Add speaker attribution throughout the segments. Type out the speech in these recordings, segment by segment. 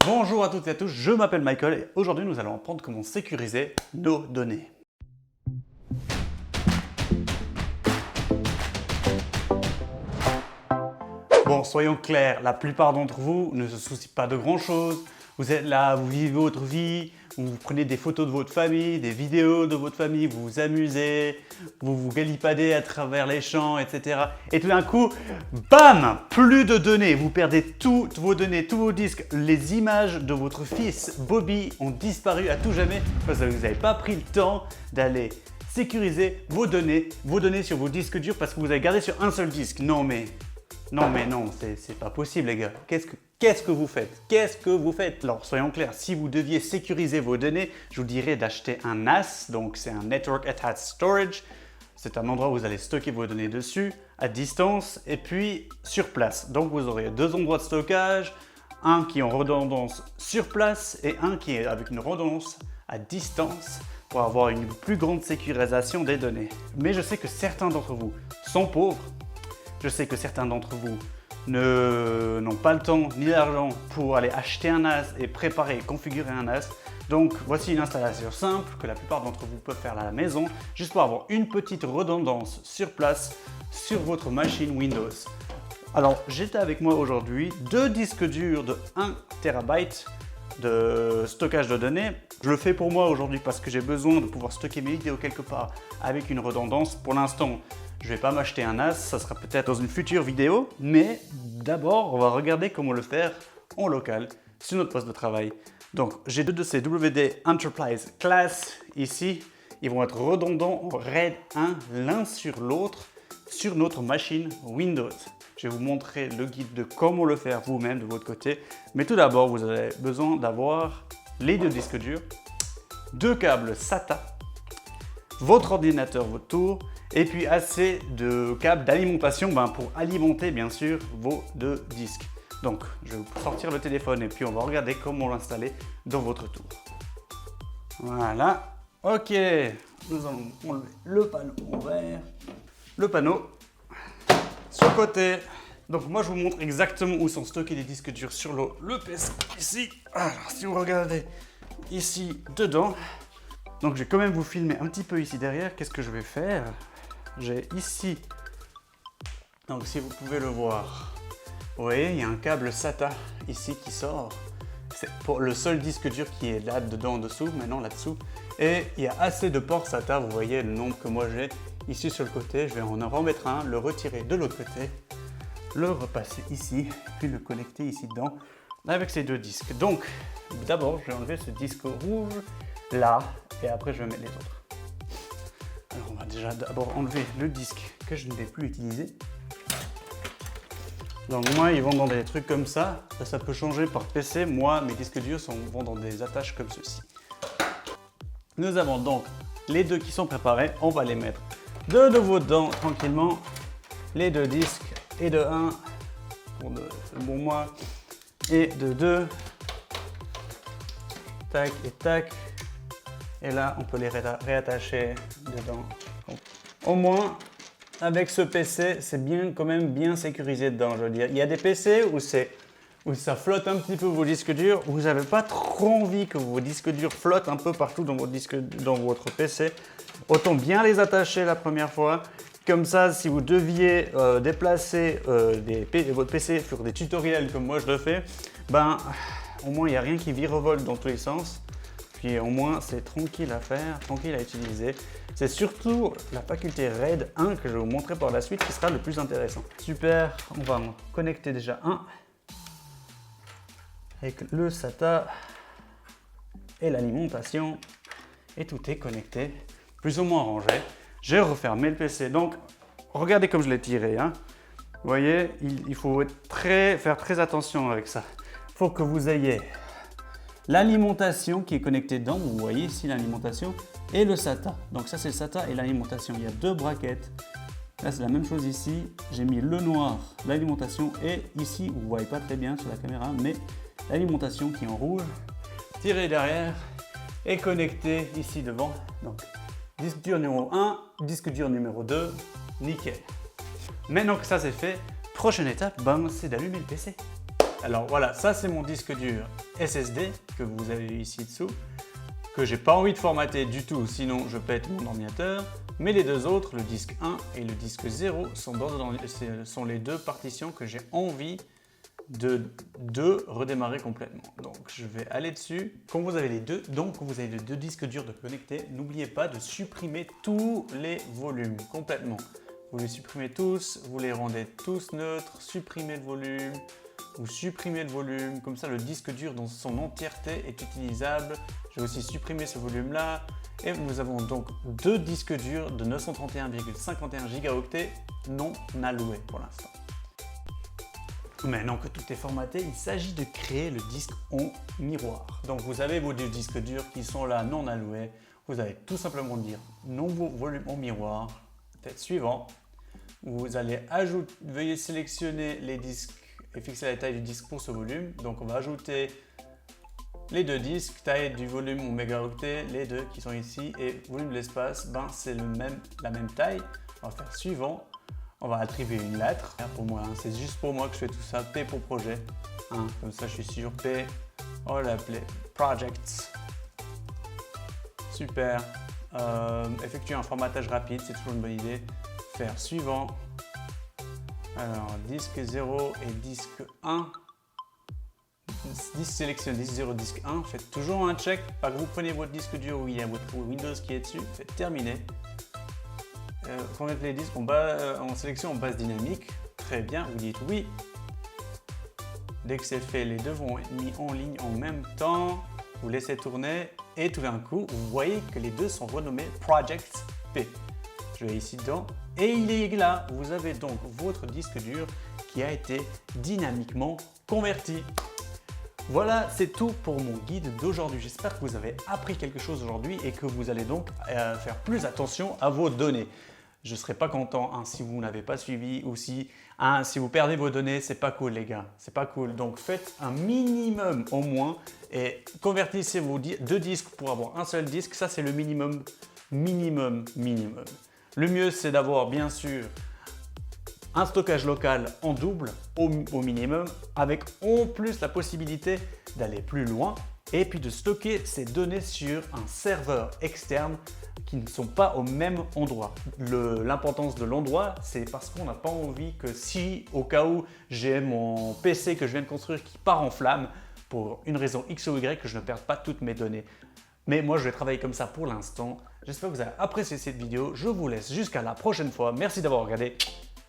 Speaker 1: Bonjour à toutes et à tous, je m'appelle Michael et aujourd'hui nous allons apprendre comment sécuriser nos données. Bon, soyons clairs, la plupart d'entre vous ne se soucient pas de grand chose. Vous êtes là, vous vivez votre vie, vous prenez des photos de votre famille, des vidéos de votre famille, vous vous amusez, vous vous galipadez à travers les champs, etc. Et tout d'un coup, bam! Plus de données, vous perdez toutes vos données, tous vos disques. Les images de votre fils Bobby ont disparu à tout jamais parce que vous n'avez pas pris le temps d'aller sécuriser vos données sur vos disques durs parce que vous avez gardé sur un seul disque. Non, c'est pas possible les gars. Qu'est-ce que vous faites? Qu'est-ce que vous faites? Alors soyons clairs, si vous deviez sécuriser vos données, je vous dirais d'acheter un NAS, donc c'est un Network Attached Storage. C'est un endroit où vous allez stocker vos données dessus, à distance et puis sur place. Donc vous aurez deux endroits de stockage, un qui est en redondance sur place et un qui est avec une redondance à distance pour avoir une plus grande sécurisation des données. Mais je sais que certains d'entre vous sont pauvres. Je sais que certains d'entre vous n'ont pas le temps ni l'argent pour aller acheter un NAS et préparer et configurer un NAS. Donc voici une installation simple que la plupart d'entre vous peuvent faire à la maison, juste pour avoir une petite redondance sur place sur votre machine Windows. Alors j'ai avec moi aujourd'hui deux disques durs de 1 TB de stockage de données. Je le fais pour moi aujourd'hui parce que j'ai besoin de pouvoir stocker mes vidéos quelque part avec une redondance. Pour l'instant, je ne vais pas m'acheter un NAS, ça sera peut-être dans une future vidéo, mais d'abord, on va regarder comment le faire en local sur notre poste de travail. Donc, j'ai deux de ces WD Enterprise Class ici. Ils vont être redondants en RAID 1 l'un sur l'autre sur notre machine Windows. Je vais vous montrer le guide de comment le faire vous-même de votre côté. Mais tout d'abord, vous avez besoin d'avoir les deux disques durs, deux câbles SATA, votre ordinateur, votre tour, et puis assez de câbles d'alimentation pour alimenter bien sûr vos deux disques. Donc je vais vous sortir le téléphone et puis on va regarder comment l'installer dans votre tour. Voilà, ok, nous allons enlever le panneau vert, le panneau sur le côté. Donc moi je vous montre exactement où sont stockés les disques durs sur le PC ici. Alors si vous regardez ici dedans, donc je vais quand même vous filmer un petit peu ici derrière. Qu'est-ce que je vais faire? J'ai ici, donc si vous pouvez le voir, vous voyez, il y a un câble SATA ici qui sort. C'est pour le seul disque dur qui est là-dedans en dessous, maintenant là-dessous. Et il y a assez de ports SATA, vous voyez le nombre que moi j'ai ici sur le côté. Je vais en remettre un, le retirer de l'autre côté, le repasser ici, puis le connecter ici dedans avec ces deux disques. Donc d'abord, je vais enlever ce disque rouge là, et après je vais mettre les autres. Alors on va déjà d'abord enlever le disque que je ne vais plus utiliser. Donc moi ils vont dans des trucs comme ça peut changer par PC. Moi mes disques durs vont dans des attaches comme ceci. Nous avons donc les deux qui sont préparés, on va les mettre de nouveau dedans tranquillement. Les deux disques et de 1 pour bon moi et de 2. Tac et tac. Et là, on peut les réattacher dedans. Donc, au moins, avec ce PC, c'est quand même bien sécurisé dedans, je veux dire. Il y a des PC où ça flotte un petit peu vos disques durs, où vous n'avez pas trop envie que vos disques durs flottent un peu partout dans votre PC. Autant bien les attacher la première fois. Comme ça, si vous deviez déplacer votre PC sur des tutoriels comme moi je le fais, au moins il n'y a rien qui virevolte dans tous les sens. Puis au moins c'est tranquille à faire, tranquille à utiliser. C'est surtout la faculté RAID 1 que je vais vous montrer par la suite qui sera le plus intéressant. Super, on va en connecter déjà un avec le SATA et l'alimentation. Et tout est connecté, plus ou moins rangé. J'ai refermé le PC. Donc regardez comme je l'ai tiré. Vous voyez, il faut faire très attention avec ça. Il faut que vous ayez l'alimentation qui est connectée dedans, vous voyez ici l'alimentation, et le SATA. Donc ça c'est le SATA et l'alimentation. Il y a deux braquettes. Là c'est la même chose ici. J'ai mis le noir, l'alimentation, et ici vous ne voyez pas très bien sur la caméra, mais l'alimentation qui est en rouge, tirée derrière et connectée ici devant. Donc disque dur numéro 1, disque dur numéro 2, nickel. Maintenant que ça c'est fait, prochaine étape, c'est d'allumer le PC. Alors voilà, ça c'est mon disque dur SSD que vous avez vu ici dessous, que j'ai pas envie de formater du tout, sinon je pète mon ordinateur. Mais les deux autres, le disque 1 et le disque 0, sont les deux partitions que j'ai envie de redémarrer complètement. Donc je vais aller dessus. Quand vous avez les deux disques durs de connecter, n'oubliez pas de supprimer tous les volumes complètement. Vous les supprimez tous, vous les rendez tous neutres, supprimez le volume, vous supprimez le volume, comme ça le disque dur dans son entièreté est utilisable. Je vais aussi supprimer ce volume là. Et nous avons donc deux disques durs de 931,51 gigaoctets non alloués pour l'instant. Maintenant que tout est formaté, il s'agit de créer le disque en miroir. Donc vous avez vos deux disques durs qui sont là non alloués. Vous allez tout simplement dire nouveau volume en miroir. Faites suivant. Vous allez veuillez sélectionner les disques et fixer la taille du disque pour ce volume. Donc on va ajouter les deux disques, taille du volume en mégaoctets, les deux qui sont ici, et volume de l'espace, c'est la même taille. On va faire suivant. On va attribuer une lettre. Pour moi, hein, c'est juste pour moi que je fais tout ça. P pour projet. Hein, comme ça, je suis sûr. P. On va l'appeler Projects. Super. Effectuer un formatage rapide, c'est toujours une bonne idée. Faire suivant. Alors, disque 0 et disque 1. Sélectionne disque 0, disque 1. Faites toujours un check. Pas que vous preniez votre disque dur où il y a votre Windows qui est dessus. Faites terminer. Faut mettre les disques en sélection en base dynamique. Très bien, vous dites oui. Dès que c'est fait, les deux vont être mis en ligne en même temps. Vous laissez tourner et tout d'un coup, vous voyez que les deux sont renommés Project P. Je vais ici dedans et il est là. Vous avez donc votre disque dur qui a été dynamiquement converti. Voilà, c'est tout pour mon guide d'aujourd'hui. J'espère que vous avez appris quelque chose aujourd'hui et que vous allez donc faire plus attention à vos données. Je ne serais pas content si vous n'avez pas suivi ou si vous perdez vos données, c'est pas cool les gars, c'est pas cool. Donc faites un minimum au moins et convertissez vos deux disques pour avoir un seul disque. Ça c'est le minimum. Le mieux c'est d'avoir bien sûr un stockage local en double au minimum, avec en plus la possibilité d'aller plus loin et puis de stocker ces données sur un serveur externe qui ne sont pas au même endroit. L'importance de l'endroit, c'est parce qu'on n'a pas envie que si au cas où j'ai mon PC que je viens de construire qui part en flamme pour une raison X ou Y, que je ne perde pas toutes mes données. Mais moi, je vais travailler comme ça pour l'instant. J'espère que vous avez apprécié cette vidéo. Je vous laisse jusqu'à la prochaine fois. Merci d'avoir regardé.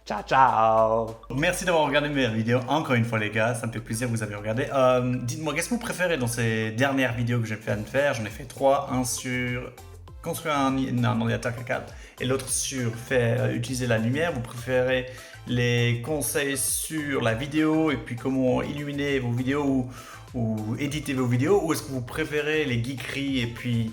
Speaker 1: Ciao, ciao! Merci d'avoir regardé mes vidéos encore une fois les gars, ça me fait plaisir que vous avez regardé. Dites-moi, qu'est-ce que vous préférez dans ces dernières vidéos que j'ai fait faire? J'en ai fait 3, un sur construire un ordinateur 4K et l'autre sur utiliser la lumière. Vous préférez les conseils sur la vidéo et puis comment illuminer vos vidéos ou éditer vos vidéos, ou est-ce que vous préférez les geekeries et puis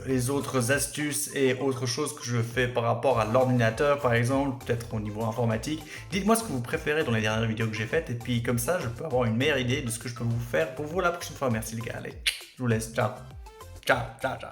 Speaker 1: les autres astuces et autres choses que je fais par rapport à l'ordinateur par exemple, peut-être au niveau informatique? Dites-moi ce que vous préférez dans les dernières vidéos que j'ai faites et puis comme ça je peux avoir une meilleure idée de ce que je peux vous faire pour vous la prochaine fois. Merci les gars, allez, je vous laisse, ciao, ciao, ciao, ciao.